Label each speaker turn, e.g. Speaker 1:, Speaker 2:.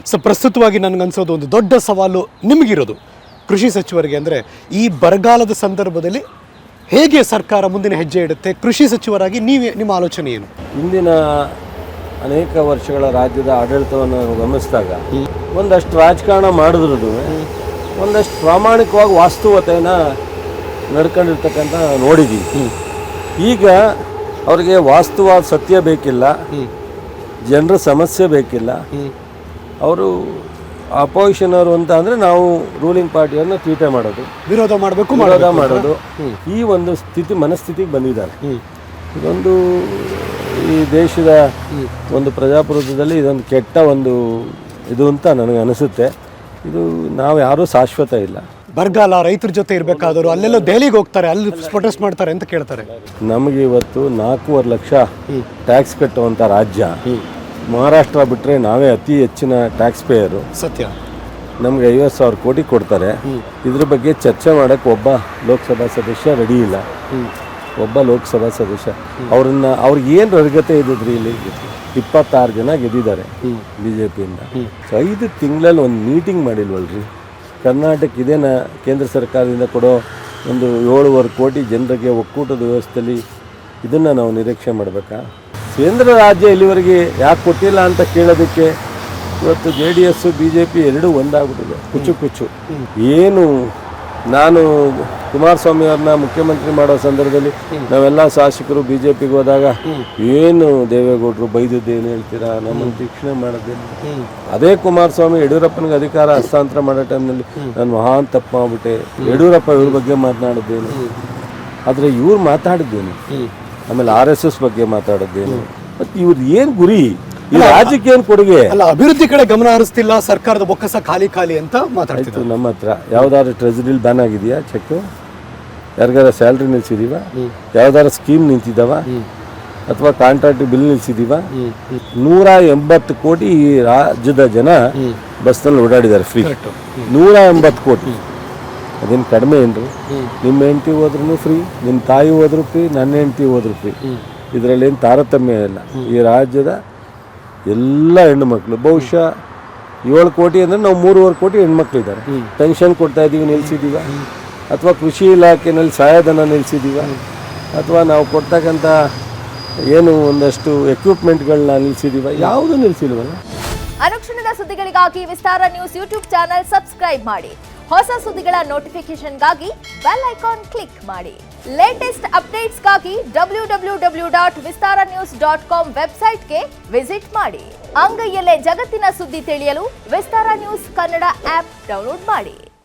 Speaker 1: So ಪ್ರಸ್ತುತವಾಗಿ ನನಗನ್ಸೋದು ಒಂದು ದೊಡ್ಡ ಸವಾಲು ನಿಮಗಿರೋದು ಕೃಷಿ ಸಚಿವರಿಗೆ ಅಂದರೆ ಈ ಬರಗಾಲದ ಸಂದರ್ಭದಲ್ಲಿ ಹೇಗೆ ಸರ್ಕಾರ ಮುಂದಿನ ಹೆಜ್ಜೆ ಇಡುತ್ತೆ, ಕೃಷಿ ಸಚಿವರಾಗಿ ನಿಮ್ಮ ಆಲೋಚನೆ ಏನು?
Speaker 2: ಇಂದಿನ ಅನೇಕ ವರ್ಷಗಳ ರಾಜ್ಯದ ಆಡಳಿತವನ್ನು ಗಮನಿಸಿದಾಗ ಒಂದಷ್ಟು ರಾಜಕಾರಣ ಮಾಡಿದ್ರೂ ಒಂದಷ್ಟು ಪ್ರಾಮಾಣಿಕವಾಗಿ ವಾಸ್ತವತೆಯನ್ನು ನಡ್ಕೊಂಡಿರ್ತಕ್ಕಂಥ ನೋಡಿದ್ದೀವಿ. ಈಗ ಅವರಿಗೆ ವಾಸ್ತವಾದ ಸತ್ಯ ಬೇಕಿಲ್ಲ, ಜನರ ಸಮಸ್ಯೆ ಬೇಕಿಲ್ಲ. ಅವರು ಅಪೋಸಿಷನ್ ಅವರು ಅಂತ ಅಂದರೆ ನಾವು ರೂಲಿಂಗ್ ಪಾರ್ಟಿಯನ್ನು ಟೀಟೆ ಮಾಡೋದು, ವಿರೋಧ ಮಾಡೋದು ಈ ಒಂದು ಮನಸ್ಥಿತಿಗೆ ಬಂದಿದ್ದಾರೆ. ಇದೊಂದು ಈ ದೇಶದ ಒಂದು ಪ್ರಜಾಪ್ರಭುತ್ವದಲ್ಲಿ ಇದೊಂದು ಕೆಟ್ಟ ಒಂದು ಇದು ಅಂತ ನನಗೆ ಅನಿಸುತ್ತೆ. ಇದು ನಾವು ಯಾರೂ ಶಾಶ್ವತ ಇಲ್ಲ.
Speaker 1: ಬರಗಾಲ, ರೈತರ ಜೊತೆ ಇರಬೇಕಾದವರು ಅಲ್ಲೆಲ್ಲ ದೆಹಲಿಗೆ ಹೋಗ್ತಾರೆ, ಅಲ್ಲಿ ಪ್ರೊಟೆಸ್ಟ್ ಮಾಡ್ತಾರೆ ಅಂತ ಕೇಳ್ತಾರೆ.
Speaker 2: ನಮಗೆ ಇವತ್ತು 4.5 ಲಕ್ಷ ಟ್ಯಾಕ್ಸ್ ಕಟ್ಟುವಂಥ ರಾಜ್ಯ ಮಹಾರಾಷ್ಟ್ರ ಬಿಟ್ಟರೆ ನಾವೇ ಅತಿ ಹೆಚ್ಚಿನ ಟ್ಯಾಕ್ಸ್ ಪೇಯರು.
Speaker 1: ಸತ್ಯ.
Speaker 2: ನಮಗೆ 50,000 ಕೋಟಿ ಕೊಡ್ತಾರೆ. ಇದ್ರ ಬಗ್ಗೆ ಚರ್ಚೆ ಮಾಡೋಕ್ಕೆ ಒಬ್ಬ ಲೋಕಸಭಾ ಸದಸ್ಯ ರೆಡಿ ಇಲ್ಲ. ಅವ್ರಿಗೆ ಏನು ಅರ್ಹತೆ ಇದ್ದಿದ್ರಿ? ಇಲ್ಲಿ 26 ಜನ ಗೆದ್ದಿದ್ದಾರೆ BJPಯಿಂದ. 5 ತಿಂಗಳಲ್ಲಿ ಒಂದು ಮೀಟಿಂಗ್ ಮಾಡಿಲ್ವಲ್ರಿ? ಕರ್ನಾಟಕ ಇದೇನ ಕೇಂದ್ರ ಸರ್ಕಾರದಿಂದ ಕೊಡೋ ಒಂದು 7.5 ಕೋಟಿ ಜನರಿಗೆ ಒಕ್ಕೂಟದ ವ್ಯವಸ್ಥೆಯಲ್ಲಿ ಇದನ್ನು ನಾವು ನಿರೀಕ್ಷೆ ಮಾಡಬೇಕಾ? ಕೇಂದ್ರ ರಾಜ್ಯ ಇಲ್ಲಿವರೆಗೆ ಯಾಕೆ ಕೊಟ್ಟಿಲ್ಲ ಅಂತ ಕೇಳೋದಕ್ಕೆ ಇವತ್ತು JDS BJP ಎರಡೂ ಒಂದಾಗ್ಬಿಟ್ಟಿದೆ. ಕುಚ್ಚು ಏನು ನಾನು ಕುಮಾರಸ್ವಾಮಿ ಅವ್ರನ್ನ ಮುಖ್ಯಮಂತ್ರಿ ಮಾಡೋ ಸಂದರ್ಭದಲ್ಲಿ ನಾವೆಲ್ಲ ಶಾಸಕರು BJPಗೆ ಹೋದಾಗ ಏನು ದೇವೇಗೌಡರು ಬೈದದ್ದೇನು ಹೇಳ್ತೀರಾ, ನಮ್ಮನ್ನು ಶಿಕ್ಷಣೆ ಮಾಡೋದೇನು? ಅದೇ ಕುಮಾರಸ್ವಾಮಿ ಯಡಿಯೂರಪ್ಪನಿಗೆ ಅಧಿಕಾರ ಹಸ್ತಾಂತರ ಮಾಡೋ ಟೈಮ್ನಲ್ಲಿ ನಾನು ಮಹಾನ್ ತಪ್ಪು ಮಾಡಿಬಿಟ್ಟೆ, ಯಡಿಯೂರಪ್ಪ ಇವ್ರ ಬಗ್ಗೆ ಮಾತನಾಡಿದ್ದೇನು, ಆದರೆ ಇವ್ರು ಮಾತಾಡಿದ್ದೇನು, ಆಮೇಲೆ RSS ಬಗ್ಗೆ ಮಾತಾಡಿದ್ದೇನು, ಮತ್ತು ಇವ್ರು ಏನು ಗುರಿ, ಈ ರಾಜ್ಯಕ್ಕೆ ಏನು ಕೊಡುಗೆ?
Speaker 1: ಅಲ್ಲ, ಅಭಿವೃದ್ಧಿ ಕಡೆ ಗಮನ ಹರಿಸ್ತಿಲ್ಲ, ಸರ್ಕಾರದ ಬೊಕ್ಕಸ ಖಾಲಿ ಅಂತ ಮಾತಾಡ್ತಿದ್ರು.
Speaker 2: ನಮ್ಮ ಹತ್ರ ಯಾವ್ದಾದ್ರು ಟ್ರೆಜರಿಲಿ ಬ್ಯಾನ್ ಆಗಿದೆಯಾ? ಚೆಕ್ ಯಾರಿಗಾರ ಸ್ಯಾಲ್ರಿ ನಿಲ್ಸಿದೀವ? ಯಾವ್ದಾರ ಸ್ಕೀಮ್ ನಿಂತಿದ್ದಾವ? ಅಥವಾ ಕಾಂಟ್ರಾಕ್ಟ್ ಬಿಲ್ ನಿಲ್ಸಿದೀವ? 180 ಕೋಟಿ ಈ ರಾಜ್ಯದ ಜನ ಬಸ್ನಲ್ಲಿ ಓಡಾಡಿದ್ದಾರೆ ಫ್ರೀ. 180 ಕೋಟಿ ಅದೇನು ಕಡಿಮೆ ಏನ್ರಿ? ನಿಮ್ಮ ಹೆಂಡತಿ ಹೋದ್ರೂ ಫ್ರೀ, ನಿಮ್ಮ ತಾಯಿ ಹೋದ್ರು ಫ್ರೀ, ನನ್ನ ಹೆಂಡತಿ ಹೋದ್ರು ಫ್ರೀ. ಇದರಲ್ಲೇನು ತಾರತಮ್ಯ ಇಲ್ಲ. ಈ ರಾಜ್ಯದ ಎಲ್ಲ ಹೆಣ್ಣುಮಕ್ಳು, ಬಹುಶಃ 7 ಕೋಟಿ ಅಂದರೆ ನಾವು 3.5 ಕೋಟಿ ಹೆಣ್ಮಕ್ಳಿದ್ದಾರೆ. ಪೆನ್ಷನ್ ಕೊಡ್ತಾ ಇದ್ದೀವಿ, ನಿಲ್ಲಿಸಿದ್ದೀವ? ಅಥವಾ ಕೃಷಿ ಇಲಾಖೆಯಲ್ಲಿ ಸಹಾಯಧನ ನಿಲ್ಲಿಸಿದ್ದೀವ? ಅಥವಾ ನಾವು ಕೊಡ್ತಕ್ಕಂಥ ಏನು ಒಂದಷ್ಟು ಎಕ್ವಿಪ್ಮೆಂಟ್ಗಳನ್ನ ನಿಲ್ಲಿಸಿದ್ದೀವ? ಯಾವುದೂ ನಿಲ್ಲಿಸಿಲ್ವಲ್ಲ.
Speaker 3: ಅನುಕ್ಷಣದ ಸುದ್ದಿಗಳಿಗಾಗಿ ವಿಸ್ತಾರ ನ್ಯೂಸ್ ಯೂಟ್ಯೂಬ್ ಚಾನೆಲ್ ಸಬ್ಸ್ಕ್ರೈಬ್ ಮಾಡಿ. ಹೊಸ ಸುದ್ದಿಗಳ ನೋಟಿಫಿಕೇಶನ್ಗಾಗಿ ಬೆಲ್ ಐಕಾನ್ ಕ್ಲಿಕ್ ಮಾಡಿ. ಲೇಟೆಸ್ಟ್ ಅಪ್ಡೇಟ್ಸ್ಗಾಗಿ www.vistaranews.com ವೆಬ್ಸೈಟ್ಗೆ ವಿಸಿಟ್ ಮಾಡಿ. ಅಂಗೈಯಲ್ಲೇ ಜಗತ್ತಿನ ಸುದ್ದಿ ತಿಳಿಯಲು ವಿಸ್ತಾರ ನ್ಯೂಸ್ ಕನ್ನಡ ಆಪ್ ಡೌನ್ಲೋಡ್ ಮಾಡಿ.